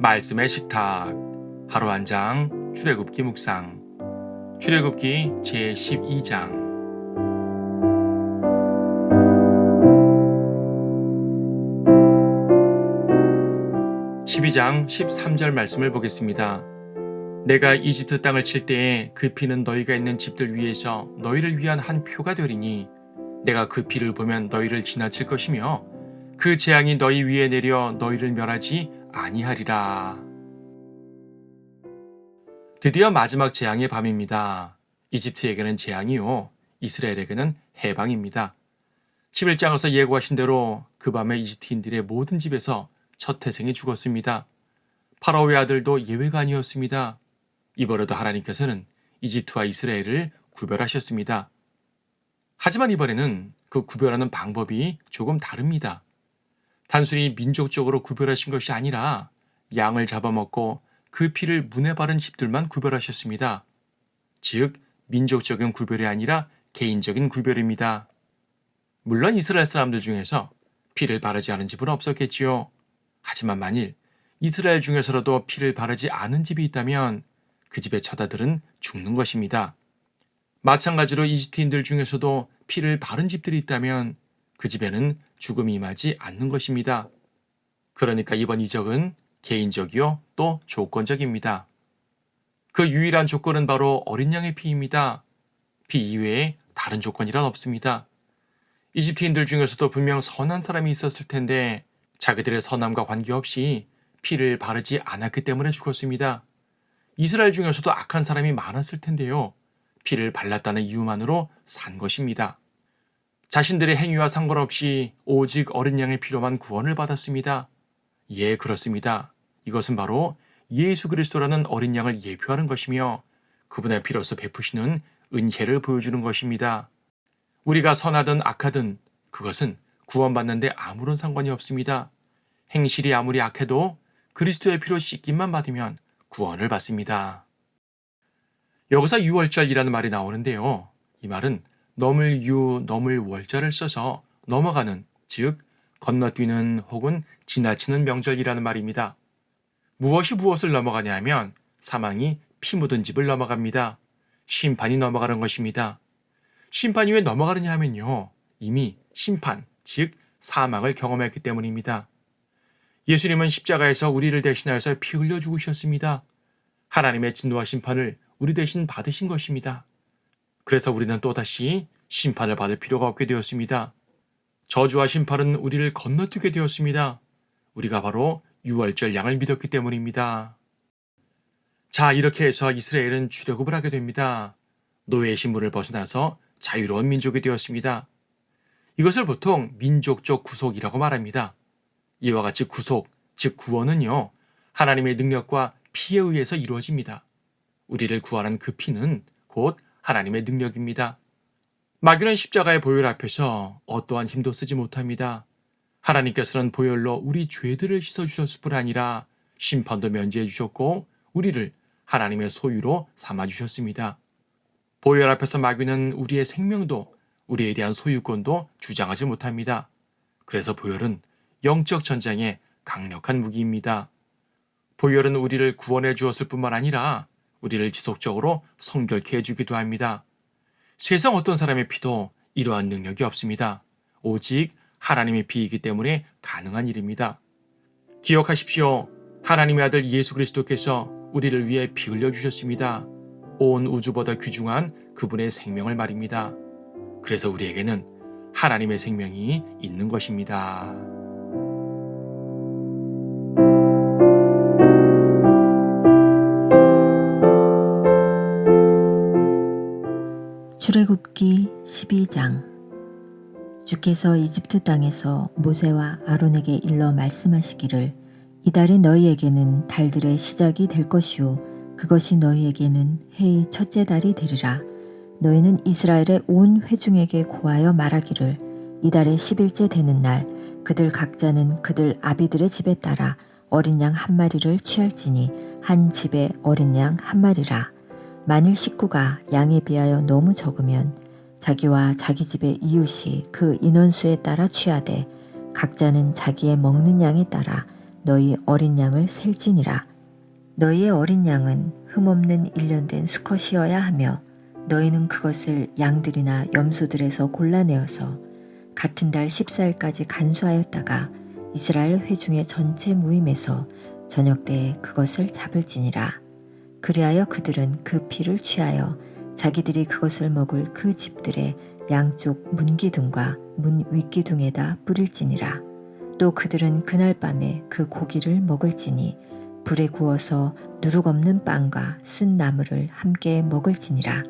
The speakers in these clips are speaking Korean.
말씀의 식탁 하루 한 장 출애굽기 묵상 출애굽기 제12장 12장 13절 말씀을 보겠습니다. 내가 이집트 땅을 칠 때에 그 피는 너희가 있는 집들 위에서 너희를 위한 한 표가 되리니 내가 그 피를 보면 너희를 지나칠 것이며 그 재앙이 너희 위에 내려 너희를 멸하지 아니하리라. 드디어 마지막 재앙의 밤입니다. 이집트에게는 재앙이요, 이스라엘에게는 해방입니다. 11장에서 예고하신 대로 그 밤에 이집트인들의 모든 집에서 첫 태생이 죽었습니다. 파라오의 아들도 예외가 아니었습니다. 이번에도 하나님께서는 이집트와 이스라엘을 구별하셨습니다. 하지만 이번에는 그 구별하는 방법이 조금 다릅니다. 단순히 민족적으로 구별하신 것이 아니라 양을 잡아먹고 그 피를 문에 바른 집들만 구별하셨습니다. 즉, 민족적인 구별이 아니라 개인적인 구별입니다. 물론 이스라엘 사람들 중에서 피를 바르지 않은 집은 없었겠지요. 하지만 만일 이스라엘 중에서라도 피를 바르지 않은 집이 있다면 그 집의 처자들은 죽는 것입니다. 마찬가지로 이집트인들 중에서도 피를 바른 집들이 있다면 그 집에는 죽음이 임하지 않는 것입니다. 그러니까 이번 이적은 개인적이요 또 조건적입니다. 그 유일한 조건은 바로 어린 양의 피입니다. 피 이외에 다른 조건이란 없습니다. 이집트인들 중에서도 분명 선한 사람이 있었을 텐데 자기들의 선함과 관계없이 피를 바르지 않았기 때문에 죽었습니다. 이스라엘 중에서도 악한 사람이 많았을 텐데요. 피를 발랐다는 이유만으로 산 것입니다. 자신들의 행위와 상관없이 오직 어린 양의 피로만 구원을 받았습니다. 예, 그렇습니다. 이것은 바로 예수 그리스도라는 어린 양을 예표하는 것이며 그분의 피로서 베푸시는 은혜를 보여주는 것입니다. 우리가 선하든 악하든 그것은 구원받는데 아무런 상관이 없습니다. 행실이 아무리 악해도 그리스도의 피로 씻김만 받으면 구원을 받습니다. 여기서 유월절이라는 말이 나오는데요. 이 말은 넘을 유, 넘을 월자를 써서 넘어가는, 즉 건너뛰는 혹은 지나치는 명절이라는 말입니다. 무엇이 무엇을 넘어가냐 하면 사망이 피 묻은 집을 넘어갑니다. 심판이 넘어가는 것입니다. 심판이 왜 넘어가느냐 하면요, 이미 심판, 즉 사망을 경험했기 때문입니다. 예수님은 십자가에서 우리를 대신하여서 피 흘려 죽으셨습니다. 하나님의 진노와 심판을 우리 대신 받으신 것입니다. 그래서 우리는 또다시 심판을 받을 필요가 없게 되었습니다. 저주와 심판은 우리를 건너뛰게 되었습니다. 우리가 바로 유월절 양을 믿었기 때문입니다. 자, 이렇게 해서 이스라엘은 출애굽을 하게 됩니다. 노예의 신분을 벗어나서 자유로운 민족이 되었습니다. 이것을 보통 민족적 구속이라고 말합니다. 이와 같이 구속, 즉 구원은요, 하나님의 능력과 피에 의해서 이루어집니다. 우리를 구원한 그 피는 곧 하나님의 능력입니다. 마귀는 십자가의 보혈 앞에서 어떠한 힘도 쓰지 못합니다. 하나님께서는 보혈로 우리 죄들을 씻어주셨을 뿐 아니라 심판도 면제해 주셨고 우리를 하나님의 소유로 삼아주셨습니다. 보혈 앞에서 마귀는 우리의 생명도 우리에 대한 소유권도 주장하지 못합니다. 그래서 보혈은 영적 전쟁의 강력한 무기입니다. 보혈은 우리를 구원해 주었을 뿐만 아니라 우리를 지속적으로 성결케 해주기도 합니다. 세상 어떤 사람의 피도 이러한 능력이 없습니다. 오직 하나님의 피이기 때문에 가능한 일입니다. 기억하십시오. 하나님의 아들 예수 그리스도께서 우리를 위해 피 흘려 주셨습니다. 온 우주보다 귀중한 그분의 생명을 말입니다. 그래서 우리에게는 하나님의 생명이 있는 것입니다. 출애굽기 12장. 주께서 이집트 땅에서 모세와 아론에게 일러 말씀하시기를 이달이 너희에게는 달들의 시작이 될 것이요 그것이 너희에게는 해의 첫째 달이 되리라. 너희는 이스라엘의 온 회중에게 고하여 말하기를 이달의 10일째 되는 날 그들 각자는 그들 아비들의 집에 따라 어린 양 한 마리를 취할지니 한 집에 어린 양 한 마리라. 만일 식구가 양에 비하여 너무 적으면 자기와 자기 집의 이웃이 그 인원수에 따라 취하되 각자는 자기의 먹는 양에 따라 너희 어린 양을 셀지니라. 너희의 어린 양은 흠없는 일련된 수컷이어야 하며 너희는 그것을 양들이나 염소들에서 골라내어서 같은 달 14일까지 간수하였다가 이스라엘 회중의 전체 모임에서 저녁 때에 그것을 잡을지니라. 그리하여 그들은 그 피를 취하여 자기들이 그것을 먹을 그 집들의 양쪽 문기둥과 문 윗기둥에다 뿌릴지니라. 또 그들은 그날 밤에 그 고기를 먹을지니 불에 구워서 누룩 없는 빵과 쓴 나물을 함께 먹을지니라.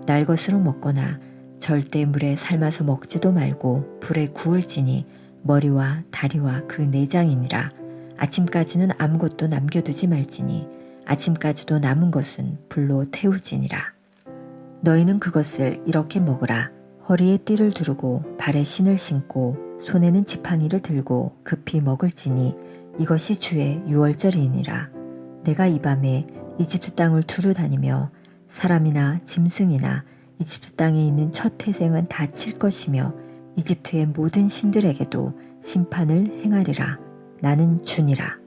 날 것으로 먹거나 절대 물에 삶아서 먹지도 말고 불에 구울지니 머리와 다리와 그 내장이니라. 아침까지는 아무것도 남겨두지 말지니 아침까지도 남은 것은 불로 태울지니라. 너희는 그것을 이렇게 먹으라. 허리에 띠를 두르고 발에 신을 신고 손에는 지팡이를 들고 급히 먹을지니 이것이 주의 유월절이니라. 내가 이 밤에 이집트 땅을 두루 다니며 사람이나 짐승이나 이집트 땅에 있는 첫 태생은 다 칠 것이며 이집트의 모든 신들에게도 심판을 행하리라. 나는 주니라.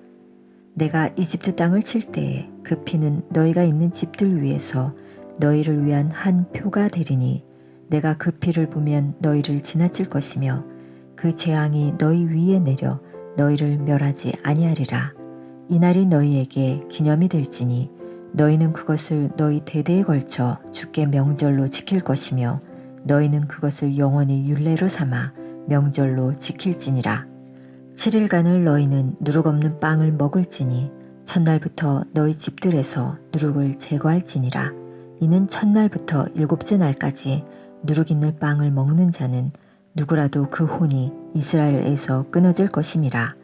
내가 이집트 땅을 칠 때에 그 피는 너희가 있는 집들 위에서 너희를 위한 한 표가 되리니 내가 그 피를 보면 너희를 지나칠 것이며 그 재앙이 너희 위에 내려 너희를 멸하지 아니하리라. 이날이 너희에게 기념이 될지니 너희는 그것을 너희 대대에 걸쳐 주께 명절로 지킬 것이며 너희는 그것을 영원히 율례로 삼아 명절로 지킬지니라. 7일간을 너희는 누룩 없는 빵을 먹을지니 첫날부터 너희 집들에서 누룩을 제거할지니라. 이는 첫날부터 일곱째 날까지 누룩 있는 빵을 먹는 자는 누구라도 그 혼이 이스라엘에서 끊어질 것임이라.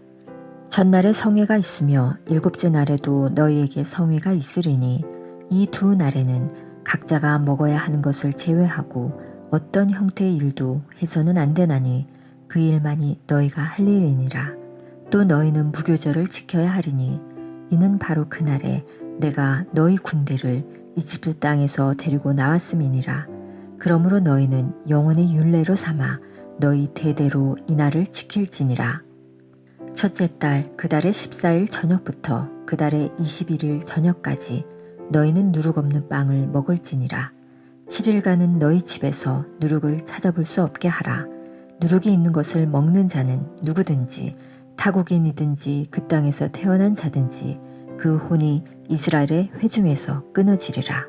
첫날에 성회가 있으며 일곱째 날에도 너희에게 성회가 있으리니 이 두 날에는 각자가 먹어야 하는 것을 제외하고 어떤 형태의 일도 해서는 안 되나니 그 일만이 너희가 할 일이니라. 또 너희는 무교절을 지켜야 하리니 이는 바로 그날에 내가 너희 군대를 이집트 땅에서 데리고 나왔음이니라. 그러므로 너희는 영원히 율례로 삼아 너희 대대로 이 날을 지킬지니라. 첫째 달 그 달의 14일 저녁부터 그 달의 21일 저녁까지 너희는 누룩 없는 빵을 먹을지니라. 7일간은 너희 집에서 누룩을 찾아볼 수 없게 하라. 누룩이 있는 것을 먹는 자는 누구든지 타국인이든지 그 땅에서 태어난 자든지 그 혼이 이스라엘의 회중에서 끊어지리라.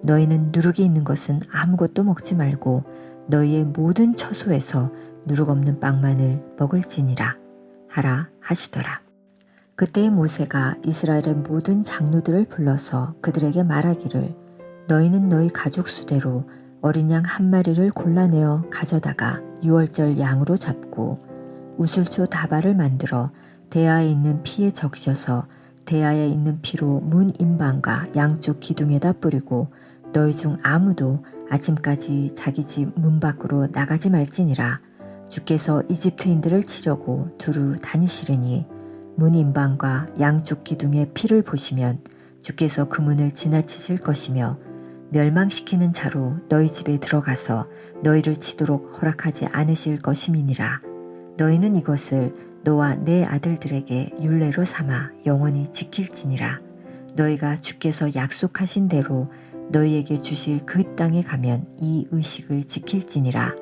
너희는 누룩이 있는 것은 아무것도 먹지 말고 너희의 모든 처소에서 누룩 없는 빵만을 먹을지니라 하라 하시더라. 그때 모세가 이스라엘의 모든 장로들을 불러서 그들에게 말하기를 너희는 너희 가족 수대로 어린 양 한 마리를 골라내어 가져다가 유월절 양으로 잡고 우슬초 다발을 만들어 대야에 있는 피에 적셔서 대야에 있는 피로 문 임방과 양쪽 기둥에다 뿌리고 너희 중 아무도 아침까지 자기 집 문 밖으로 나가지 말지니라. 주께서 이집트인들을 치려고 두루 다니시리니 문 임방과 양쪽 기둥의 피를 보시면 주께서 그 문을 지나치실 것이며 멸망시키는 자로 너희 집에 들어가서 너희를 치도록 허락하지 않으실 것임이니라. 너희는 이것을 너와 내 아들들에게 율례로 삼아 영원히 지킬지니라. 너희가 주께서 약속하신 대로 너희에게 주실 그 땅에 가면 이 의식을 지킬지니라.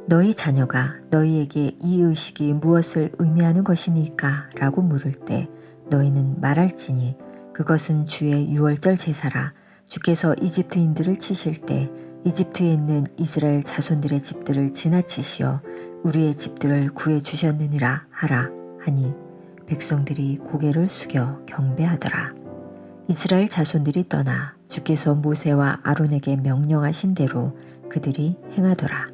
너희 자녀가 너희에게 이 의식이 무엇을 의미하는 것이니까 라고 물을 때 너희는 말할지니 그것은 주의 유월절 제사라. 주께서 이집트인들을 치실 때 이집트에 있는 이스라엘 자손들의 집들을 지나치시어 우리의 집들을 구해 주셨느니라 하라 하니 백성들이 고개를 숙여 경배하더라. 이스라엘 자손들이 떠나 주께서 모세와 아론에게 명령하신 대로 그들이 행하더라.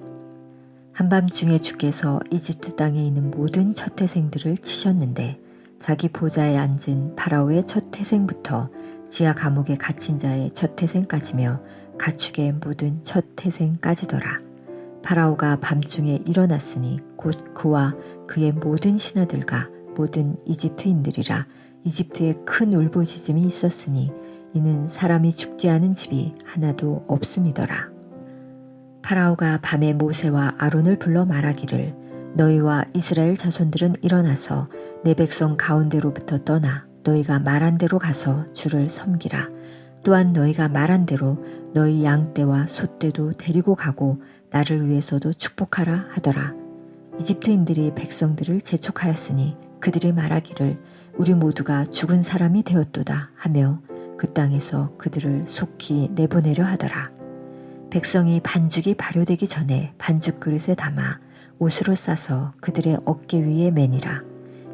한밤중에 주께서 이집트 땅에 있는 모든 첫 태생들을 치셨는데 자기 보좌에 앉은 파라오의 첫 태생부터 지하 감옥에 갇힌 자의 첫 태생까지며 가축의 모든 첫 태생까지더라. 파라오가 밤중에 일어났으니 곧 그와 그의 모든 신하들과 모든 이집트인들이라. 이집트에 큰 울부짖음이 있었으니 이는 사람이 죽지 않은 집이 하나도 없음이더라. 파라오가 밤에 모세와 아론을 불러 말하기를 너희와 이스라엘 자손들은 일어나서 내 백성 가운데로부터 떠나 너희가 말한 대로 가서 주를 섬기라. 또한 너희가 말한 대로 너희 양떼와 소떼도 데리고 가고 나를 위해서도 축복하라 하더라. 이집트인들이 백성들을 재촉하였으니 그들이 말하기를 우리 모두가 죽은 사람이 되었도다 하며 그 땅에서 그들을 속히 내보내려 하더라. 백성이 반죽이 발효되기 전에 반죽 그릇에 담아 옷으로 싸서 그들의 어깨 위에 매니라.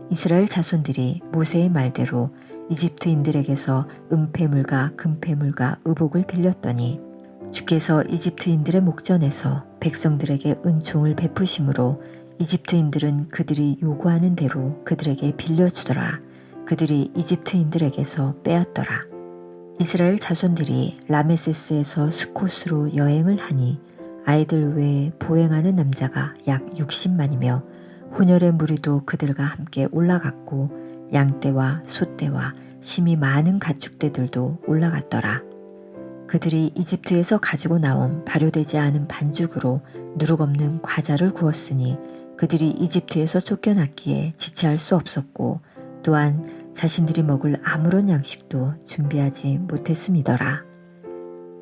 이스라엘 자손들이 모세의 말대로 이집트인들에게서 은폐물과 금폐물과 의복을 빌렸더니 주께서 이집트인들의 목전에서 백성들에게 은총을 베푸심으로 이집트인들은 그들이 요구하는 대로 그들에게 빌려주더라. 그들이 이집트인들에게서 빼앗더라. 이스라엘 자손들이 라메세스에서 스콧으로 여행을 하니 아이들 외에 보행하는 남자가 약 60만이며 혼혈의 무리도 그들과 함께 올라갔고 양떼와 소떼와 심히 많은 가축대들도 올라갔더라. 그들이 이집트에서 가지고 나온 발효되지 않은 반죽으로 누룩 없는 과자를 구웠으니 그들이 이집트에서 쫓겨났기에 지체할 수 없었고 또한 자신들이 먹을 아무런 양식도 준비하지 못했음이더라.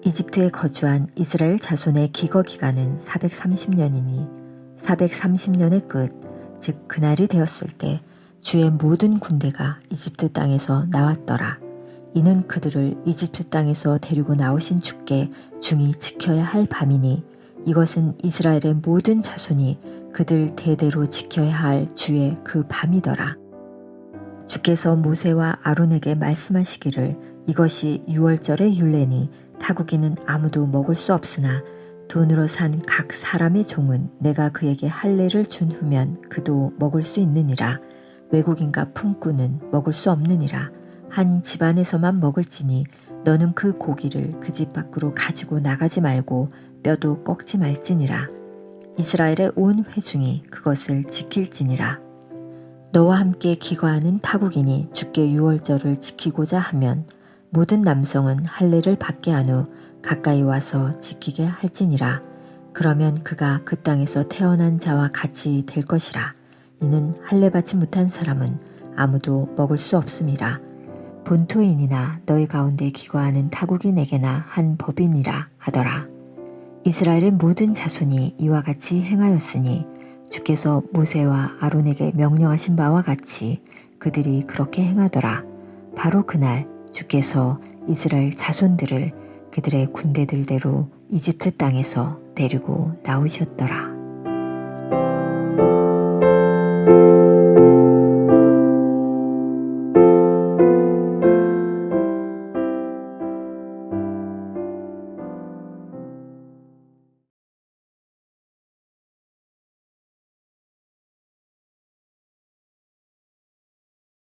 이집트에 거주한 이스라엘 자손의 기거 기간은 430년이니 430년의 끝, 즉 그날이 되었을 때 주의 모든 군대가 이집트 땅에서 나왔더라. 이는 그들을 이집트 땅에서 데리고 나오신 주께 중히 지켜야 할 밤이니 이것은 이스라엘의 모든 자손이 그들 대대로 지켜야 할 주의 그 밤이더라. 주께서 모세와 아론에게 말씀하시기를 이것이 유월절의 율례니 타국인은 아무도 먹을 수 없으나 돈으로 산 각 사람의 종은 내가 그에게 할례를 준 후면 그도 먹을 수 있느니라. 외국인과 품꾼은 먹을 수 없느니라. 한 집안에서만 먹을지니 너는 그 고기를 그 집 밖으로 가지고 나가지 말고 뼈도 꺾지 말지니라. 이스라엘의 온 회중이 그것을 지킬지니라. 너와 함께 기거하는 타국인이 주께 유월절을 지키고자 하면 모든 남성은 할례를 받게 한 후 가까이 와서 지키게 할지니라. 그러면 그가 그 땅에서 태어난 자와 같이 될 것이라. 이는 할례 받지 못한 사람은 아무도 먹을 수 없음이라. 본토인이나 너희 가운데 기거하는 타국인에게나 한 법이니라 하더라. 이스라엘의 모든 자손이 이와 같이 행하였으니 주께서 모세와 아론에게 명령하신 바와 같이 그들이 그렇게 행하더라. 바로 그날 주께서 이스라엘 자손들을 그들의 군대들대로 이집트 땅에서 데리고 나오셨더라.